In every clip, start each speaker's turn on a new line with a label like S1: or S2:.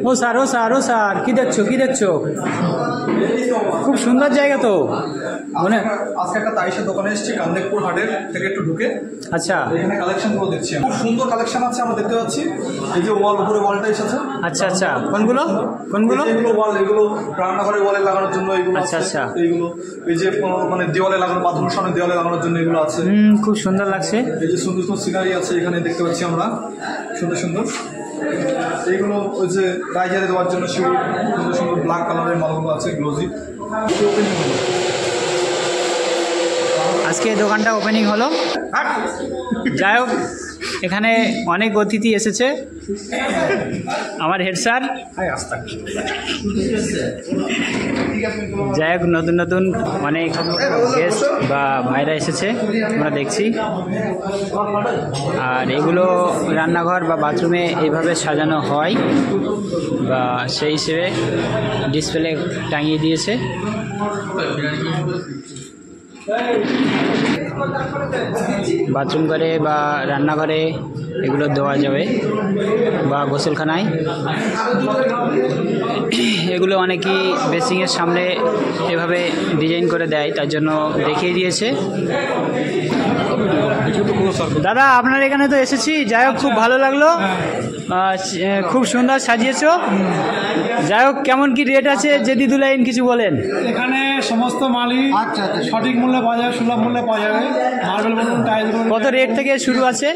S1: ও sir কি দেখছো খুব সুন্দর জায়গা তো। মানে
S2: আজকে একটা তাইশের দোকানে এসেছি কান্দেকপুর হাটের থেকে একটু ঢুকে।
S1: আচ্ছা,
S2: এখানে কালেকশনগুলো দেখছি, খুব সুন্দর কালেকশন আছে আমরা দেখতে পাচ্ছি। এই যে ওয়াল, উপরে ওয়ালটা এসেছে।
S1: আচ্ছা, কোনগুলো
S2: এগুলো ওয়াল, এগুলো রান্নাঘরের ওয়ালে লাগানোর জন্য এগুলো।
S1: আচ্ছা,
S2: এইগুলো এই যে মানে দেওয়ালে লাগানো, বাথরুমের সামনে দেওয়ালে লাগানোর জন্য এগুলো আছে।
S1: খুব সুন্দর লাগছে।
S2: এই যে সুন্দর সুন্দর সিনারি আছে এখানে দেখতে পাচ্ছি আমরা, সুন্দর। এইগুলো ওই যে রাইজারে দেওয়ার জন্য সিঁড়ি, সুন্দর ব্ল্যাক কালারের মালগুলো আছে, গ্লোজি।
S1: আজকে দোকানটা ওপেনিং হলো। যাই হোক, এখানে অনেক অতিথি এসেছে। আমার হেড স্যার, যাই হোক, নতুন অনেক গেস্ট বা ভাইরা এসেছে আমরা দেখছি। আর এগুলো রান্নাঘর বা বাথরুমে এইভাবে সাজানো হয়, বা সেই হিসেবে ডিসপ্লে টাঙিয়ে দিয়েছে। বাথরুম ঘরে বা রান্নাঘরে এগুলো দেওয়া যাবে, বা গোসলখানায়। এগুলো অনেকেই বেসিংয়ের সামনে এভাবে ডিজাইন করে দেয়, তার জন্য দেখিয়ে দিয়েছে। দাদা, আপনার এখানে তো এসেছি, যাই হোক খুব ভালো লাগলো, খুব সুন্দর সাজিয়েছো। যাই হোক, কেমন কি রেট আছে যদি দু লাইন কিছু বলেন।
S3: এখানে সমস্ত মালই সঠিক মূল্যে পাওয়া যাবে, সুলভ মূল্যে পাওয়া যাবে। মার্বেল বলুন, টাইলস বলুন।
S1: কত রেট থেকে শুরু আছে?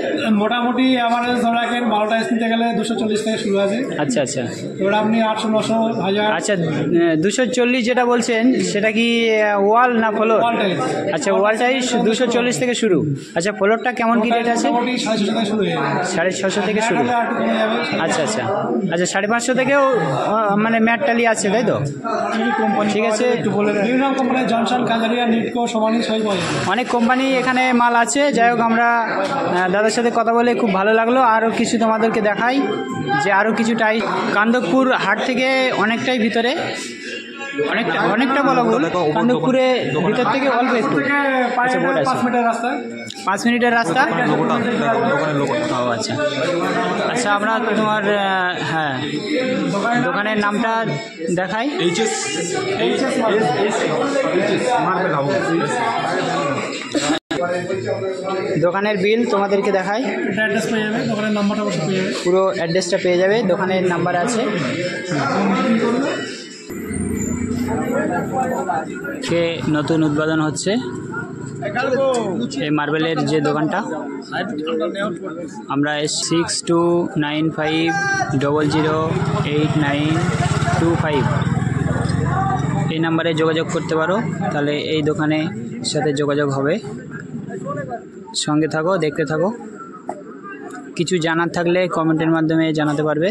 S3: মোটামুটি এভারেজ ধরে রাখেন 12 টাইলস নিতে গেলে 240 থেকে শুরু আছে।
S1: আচ্ছা,
S3: এবার আপনি 800, 900, 1000।
S1: আচ্ছা, 240 যেটা বলছেন সেটা কি ওয়াল না ফ্লোর?
S3: Wall tiles.
S1: আচ্ছা, ওয়াল টাইলস 240 থেকে শুরু। আচ্ছা, ফ্লোরটা কেমন কি রেট আছে?
S3: 650 থেকে শুরু হয়ে যাবে।
S1: 650 থেকে শুরু।
S3: আর একটু কমে যাবে।
S1: আচ্ছা, 550 থেকেও মানে ম্যাট টালি আছে, তাই তো? ঠিক আছে,
S3: একটু বলে বিভিন্ন কোম্পানি, জনসন, কাজারিয়া, নিটকো, সোমানি সবই পাওয়া যাবে।
S1: অনেক কোম্পানি এখানে মাল আছে। যাই হোক, আমরা দাদার সাথে কথা বলে খুব ভালো লাগলো। আরও কিছু তোমাদেরকে দেখাই, যে আরও কিছু টাইল কান্দকপুর হাট থেকে অনেকটাই ভিতরে, অনেকটা বলা ভুল, কান্দকপুরে ভিতর থেকে অল্প একটু। আচ্ছা,
S3: 5 মিটার রাস্তা।
S1: 5 মিনিটের রাস্তা। ও আচ্ছা, আমরা তোমার দোকানের নামটা দেখাই। দোকানের বিল তোমাদেরকে দেখাই।
S3: অ্যাড্রেস পেয়ে যাবে, দোকানের নাম্বারটা অবশ্যই পেয়ে যাবে।
S1: পুরো অ্যাড্রেসটা পেয়ে যাবে, দোকানের নাম্বার আছে। সে নতুন উদ্বোধন হচ্ছে এই মার্বেলের যে দোকানটা। আমরা 6295008925 এই নাম্বারে যোগাযোগ করতে পারো, তাহলে এই দোকানের সাথে যোগাযোগ হবে। সঙ্গে থাকো, দেখতে থাকো। কিছু জানার থাকলে কমেন্টের মাধ্যমে জানাতে পারবে।